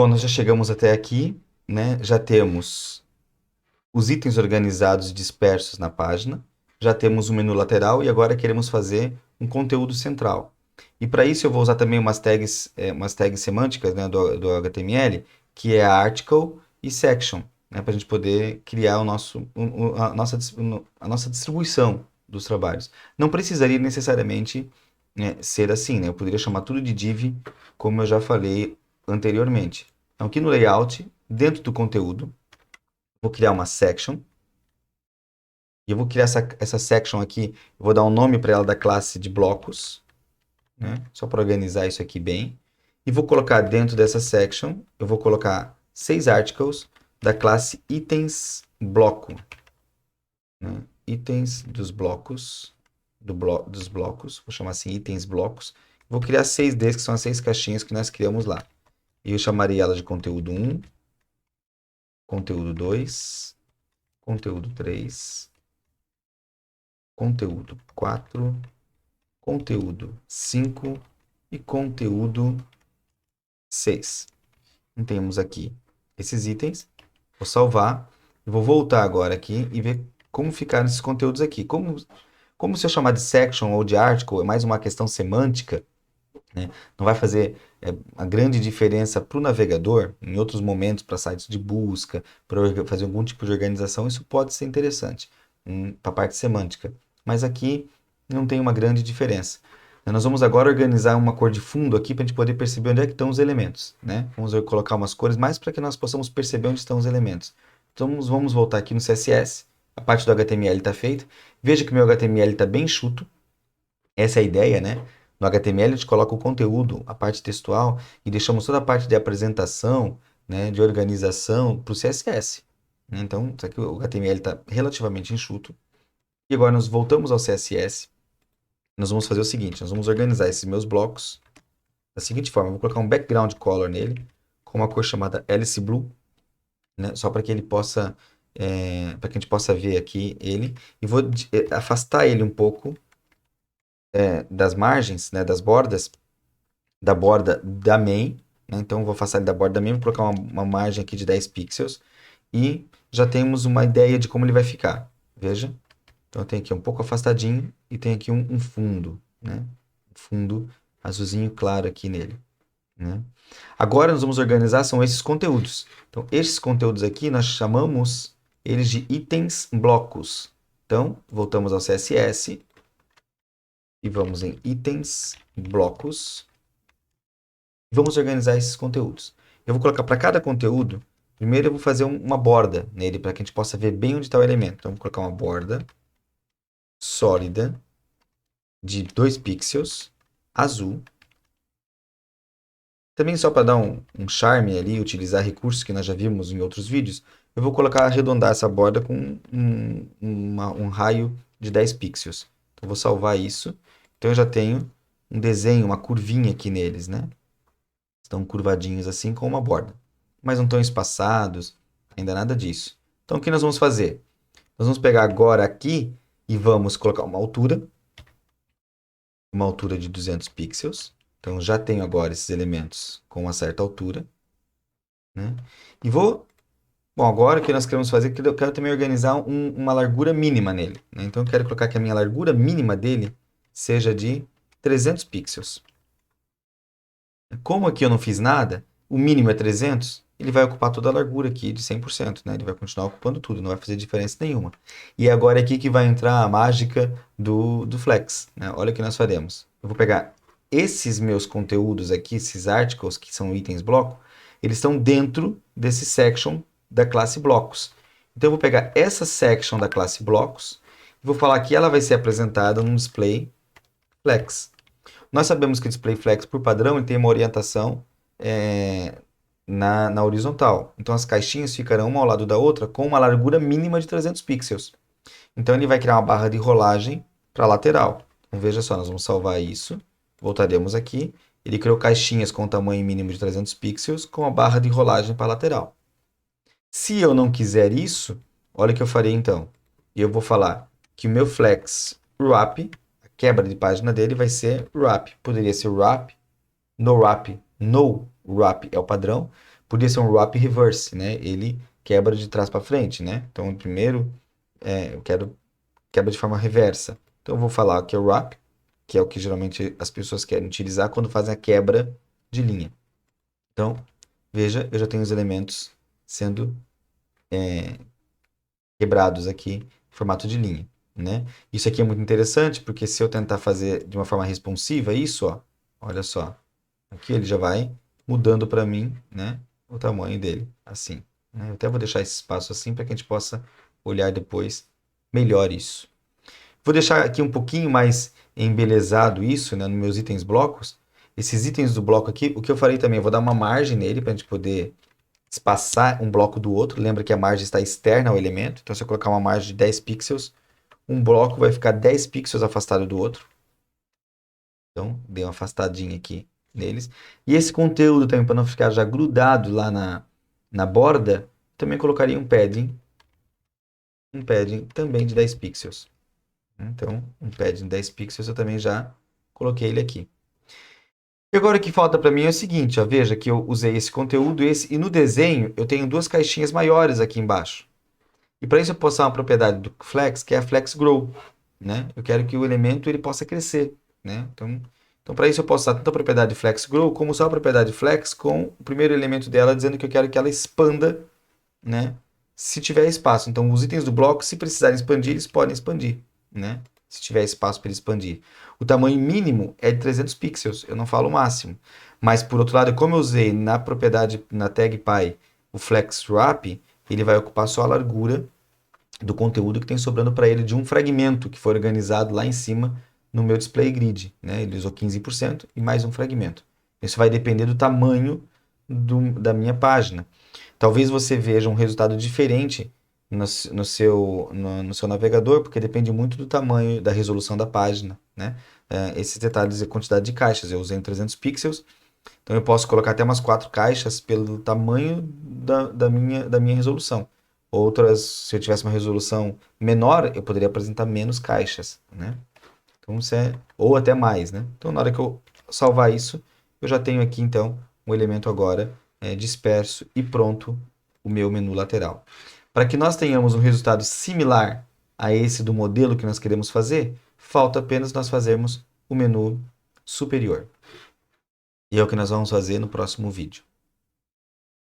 Bom, nós já chegamos até aqui, né? Já temos os itens organizados e dispersos na página, já temos o menu lateral e agora queremos fazer um conteúdo central. E para isso eu vou usar também umas tags semânticas, né, do HTML, que é article e section, né, para a gente poder criar a nossa distribuição dos trabalhos. Não precisaria necessariamente, né, ser assim, né? Eu poderia chamar tudo de div, como eu já falei anteriormente. Então, aqui no layout, dentro do conteúdo, vou criar uma section. E eu vou criar essa section aqui. Eu vou dar um nome para ela da classe de blocos, né? Só para organizar isso aqui bem. E vou colocar dentro dessa section, eu vou colocar 6 articles da classe itens bloco, né? Itens dos blocos, dos blocos. Vou chamar assim itens blocos. Vou criar 6 desses, que são as 6 caixinhas que nós criamos lá. E eu chamarei ela de conteúdo 1, conteúdo 2, conteúdo 3, conteúdo 4, conteúdo 5 e conteúdo 6. Então, temos aqui esses itens. Vou salvar. Eu vou voltar agora aqui e ver como ficaram esses conteúdos aqui. Como se eu chamar de section ou de article, é mais uma questão semântica, né? Não vai fazer a grande diferença para o navegador, em outros momentos, para sites de busca, para fazer algum tipo de organização, isso pode ser interessante para a parte semântica. Mas aqui não tem uma grande diferença. Nós vamos agora organizar uma cor de fundo aqui para a gente poder perceber onde é que estão os elementos, né? Vamos colocar umas cores mais para que nós possamos perceber onde estão os elementos. Então vamos voltar aqui no CSS. A parte do HTML está feita. Veja que o meu HTML está bem enxuto. Essa é a ideia, né? No HTML a gente coloca o conteúdo, a parte textual, e deixamos toda a parte de apresentação, né, de organização para o CSS. Então, isso aqui, o HTML está relativamente enxuto. E agora nós voltamos ao CSS. Nós vamos fazer o seguinte, nós vamos organizar esses meus blocos da seguinte forma. Eu vou colocar um background color nele, com uma cor chamada Alice Blue, né, só para que ele possa, para que a gente possa ver aqui ele. E vou afastar ele um pouco das margens, né, das bordas, da borda da main, né? Então, eu vou afastar ele da borda da main, vou colocar uma margem aqui de 10 pixels e já temos uma ideia de como ele vai ficar. Veja. Então, eu tenho aqui um pouco afastadinho e tem aqui um fundo, né? Um fundo azulzinho claro aqui nele, né? Agora, nós vamos organizar, são esses conteúdos. Então, esses conteúdos aqui, nós chamamos eles de itens blocos. Então, voltamos ao CSS e vamos em itens blocos. Vamos organizar esses conteúdos. Eu vou colocar para cada conteúdo, primeiro eu vou fazer uma borda nele, para que a gente possa ver bem onde está o elemento. Então, vou colocar uma borda sólida de 2 pixels, azul. Também só para dar um charme ali, utilizar recursos que nós já vimos em outros vídeos, eu vou colocar, arredondar essa borda com um raio de 10 pixels. Então, eu vou salvar isso. Então, eu já tenho um desenho, uma curvinha aqui neles, né? Estão curvadinhos assim com uma borda. Mas não estão espaçados, ainda nada disso. Então o que nós vamos fazer? Nós vamos pegar agora aqui e vamos colocar uma altura de 200 pixels. Então já tenho agora esses elementos com uma certa altura, né? E bom, agora o que nós queremos fazer, eu quero também organizar uma largura mínima nele, né? Então eu quero colocar que a minha largura mínima dele seja de 300 pixels. Como aqui eu não fiz nada, o mínimo é 300, ele vai ocupar toda a largura aqui de 100%, né? Ele vai continuar ocupando tudo, não vai fazer diferença nenhuma. E é agora aqui que vai entrar a mágica do Flex, né? Olha o que nós faremos. Eu vou pegar esses meus conteúdos aqui, esses articles, que são itens bloco, eles estão dentro desse section da classe blocos. Então eu vou pegar essa section da classe blocos e vou falar que ela vai ser apresentada num display Flex. Nós sabemos que o display flex, por padrão, ele tem uma orientação na horizontal. Então, as caixinhas ficarão uma ao lado da outra com uma largura mínima de 300 pixels. Então, ele vai criar uma barra de rolagem para a lateral. Então, veja só, nós vamos salvar isso. Voltaremos aqui. Ele criou caixinhas com tamanho mínimo de 300 pixels com a barra de rolagem para a lateral. Se eu não quiser isso, olha o que eu farei então. Eu vou falar que o meu flex wrap, a quebra de página dele, vai ser wrap. Poderia ser wrap, no wrap é o padrão. podia ser um wrap reverse, né? Ele quebra de trás para frente, né? Então, primeiro, eu quero quebra de forma reversa. Então, eu vou falar que é o wrap, que é o que geralmente as pessoas querem utilizar quando fazem a quebra de linha. Então, veja, eu já tenho os elementos sendo quebrados aqui em formato de linha, né? Isso aqui é muito interessante, porque se eu tentar fazer de uma forma responsiva, isso, ó, olha só, aqui ele já vai mudando para mim, né, o tamanho dele, assim. Né? Eu até vou deixar esse espaço assim para que a gente possa olhar depois melhor isso. Vou deixar aqui um pouquinho mais embelezado isso, né, nos meus itens blocos. Esses itens do bloco aqui, o que eu farei também, eu vou dar uma margem nele para a gente poder espaçar um bloco do outro. Lembra que a margem está externa ao elemento. Então, se eu colocar uma margem de 10 pixels, um bloco vai ficar 10 pixels afastado do outro. Então, dei uma afastadinha aqui neles. E esse conteúdo também, para não ficar já grudado lá na borda, também colocaria um padding também de 10 pixels. Então, um padding de 10 pixels eu também já coloquei ele aqui. E agora o que falta para mim é o seguinte, ó, veja que eu usei esse conteúdo e no desenho eu tenho duas caixinhas maiores aqui embaixo. E para isso eu posso usar uma propriedade do Flex, que é a Flex Grow, né? Eu quero que o elemento ele possa crescer, né? Então para isso eu posso usar tanto a propriedade Flex Grow como só a propriedade Flex com o primeiro elemento dela dizendo que eu quero que ela expanda, né? Se tiver espaço. Então os itens do bloco, se precisarem expandir, eles podem expandir, né? Se tiver espaço para ele expandir. O tamanho mínimo é de 300 pixels, eu não falo o máximo. Mas por outro lado, como eu usei na propriedade, na tag py, o Flex Wrap, ele vai ocupar só a largura do conteúdo que tem sobrando para ele de um fragmento que foi organizado lá em cima no meu display grid, né? Ele usou 15% e mais um fragmento. Isso vai depender do tamanho da minha página. Talvez você veja um resultado diferente no seu navegador, porque depende muito do tamanho, da resolução da página, né? Esses detalhes e quantidade de caixas, eu usei em 300 pixels, então eu posso colocar até umas 4 caixas pelo tamanho da minha resolução. Outras, se eu tivesse uma resolução menor, eu poderia apresentar menos caixas, né? Então, ou até mais, né? Então, na hora que eu salvar isso, eu já tenho aqui, então, um elemento agora disperso e pronto o meu menu lateral. Para que nós tenhamos um resultado similar a esse do modelo que nós queremos fazer, falta apenas nós fazermos o menu superior. E é o que nós vamos fazer no próximo vídeo.